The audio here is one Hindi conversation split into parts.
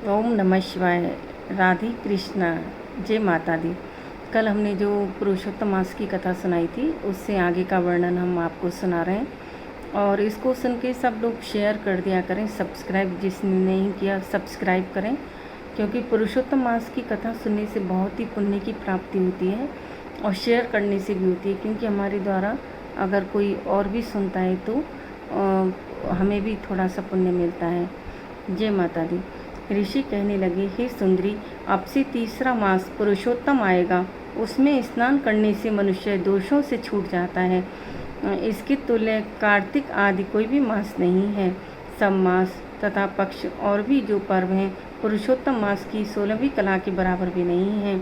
ओम नमः शिवाय। राधे कृष्णा। जय माता दी। कल हमने जो पुरुषोत्तम मास की कथा सुनाई थी उससे आगे का वर्णन हम आपको सुना रहे हैं और इसको सुन के सब लोग शेयर कर दिया करें। सब्सक्राइब जिसने नहीं किया सब्सक्राइब करें, क्योंकि पुरुषोत्तम मास की कथा सुनने से बहुत ही पुण्य की प्राप्ति होती है और शेयर करने से भी होती है, क्योंकि हमारे द्वारा अगर कोई और भी सुनता है तो हमें भी थोड़ा सा पुण्य मिलता है। जय माता दी। ऋषि कहने लगे, हे सुंदरी, अब से तीसरा मास पुरुषोत्तम आएगा। उसमें स्नान करने से मनुष्य दोषों से छूट जाता है। इसके तुल्य कार्तिक आदि कोई भी मास नहीं है। सब मास तथा पक्ष और भी जो पर्व हैं पुरुषोत्तम मास की 16वीं कला के बराबर भी नहीं है।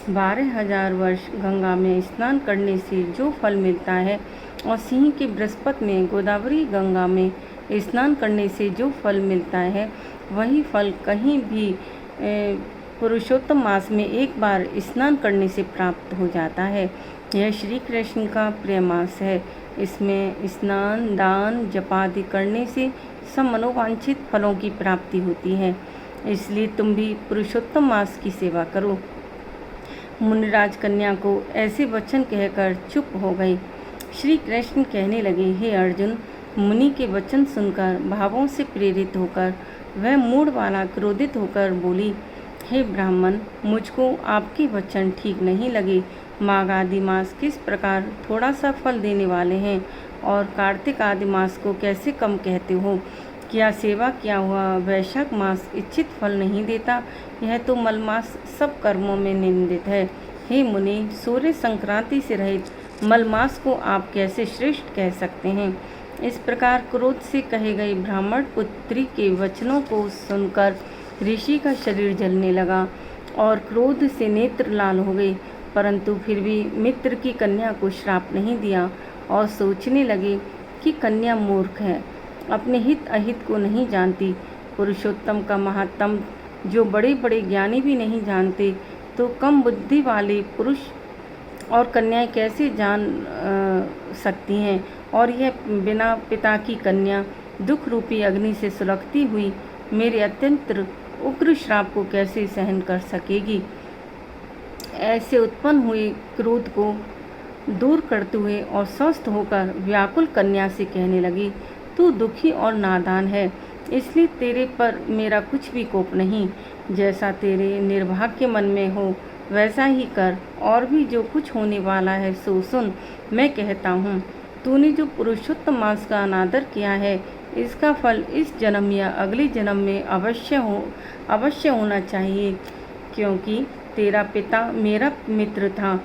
12,000 वर्ष गंगा में स्नान करने से जो फल मिलता है और सिंह के बृहस्पति में गोदावरी गंगा में स्नान करने से जो फल मिलता है वही फल कहीं भी पुरुषोत्तम मास में एक बार स्नान करने से प्राप्त हो जाता है। यह श्री कृष्ण का प्रिय मास है। इसमें स्नान, दान, जपादि करने से सब मनोवांछित फलों की प्राप्ति होती है। इसलिए तुम भी पुरुषोत्तम मास की सेवा करो। मुनिराज कन्या को ऐसे वचन कहकर चुप हो गई। श्री कृष्ण कहने लगे, हे अर्जुन, मुनि के वचन सुनकर भावों से प्रेरित होकर वह मूढ़ वाला क्रोधित होकर बोली, हे ब्राह्मण, मुझको आपके वचन ठीक नहीं लगे। माघ आदि मास किस प्रकार थोड़ा सा फल देने वाले हैं और कार्तिक आदि मास को कैसे कम कहते हो? क्या सेवा किया हुआ वैशाख मास इच्छित फल नहीं देता? यह तो मल मास सब कर्मों में निंदित है। हे मुनि, सूर्य संक्रांति से रहित मल मास को आप कैसे श्रेष्ठ कह सकते हैं? इस प्रकार क्रोध से कहे गए ब्राह्मण पुत्री के वचनों को सुनकर ऋषि का शरीर जलने लगा और क्रोध से नेत्र लाल हो गए, परंतु फिर भी मित्र की कन्या को श्राप नहीं दिया और सोचने लगे कि कन्या मूर्ख है, अपने हित अहित को नहीं जानती। पुरुषोत्तम का महात्म जो बड़े बड़े ज्ञानी भी नहीं जानते, तो कम बुद्धि वाले पुरुष और कन्याएं कैसे जान सकती हैं? और यह बिना पिता की कन्या दुख रूपी अग्नि से सुलगती हुई मेरे अत्यंत उग्र श्राप को कैसे सहन कर सकेगी? ऐसे उत्पन्न हुए क्रोध को दूर करते हुए और स्वस्थ होकर व्याकुल कन्या से कहने लगी, तू दुखी और नादान है, इसलिए तेरे पर मेरा कुछ भी कोप नहीं। जैसा तेरे निर्भाग्य मन में हो वैसा ही कर, और भी जो कुछ होने वाला है सो सुन। मैं कहता हूँ, तूने जो पुरुषोत्तम मास का अनादर किया है, इसका फल इस जन्म या अगले जन्म में अवश्य होना चाहिए, क्योंकि तेरा पिता मेरा मित्र था।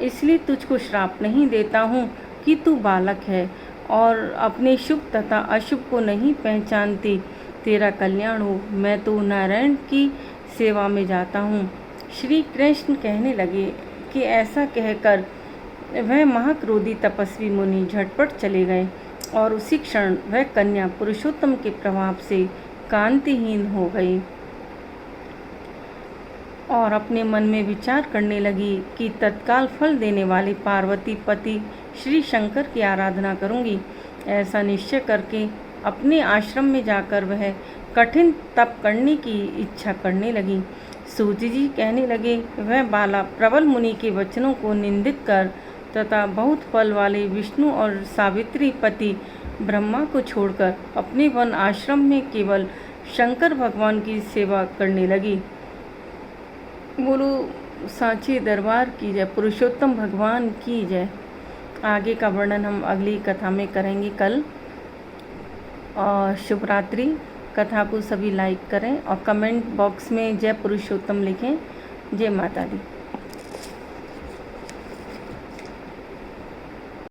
इसलिए तुझको श्राप नहीं देता हूँ कि तू बालक है और अपने शुभ तथा अशुभ को नहीं पहचानती। तेरा कल्याण हो। मैं तो नारायण की सेवा में जाता हूँ। श्री कृष्ण कहने लगे कि ऐसा कहकर वह महाक्रोधी तपस्वी मुनि झटपट चले गए और उसी क्षण वह कन्या पुरुषोत्तम के प्रभाव से कांतिहीन हो गई और अपने मन में विचार करने लगी कि तत्काल फल देने वाले पार्वती पति श्री शंकर की आराधना करूंगी। ऐसा निश्चय करके अपने आश्रम में जाकर वह कठिन तप करने की इच्छा करने लगी। सूत जी कहने लगे, वह बाला प्रबल मुनि के वचनों को निंदित कर तथा बहुत फल वाले विष्णु और सावित्री पति ब्रह्मा को छोड़कर अपने वन आश्रम में केवल शंकर भगवान की सेवा करने लगी। बोलो सांची दरबार की जय, पुरुषोत्तम भगवान की जय। आगे का वर्णन हम अगली कथा में करेंगे कल। और शुभ रात्रि। कथा को सभी लाइक करें और कमेंट बॉक्स में जय पुरुषोत्तम लिखें। जय माता दी।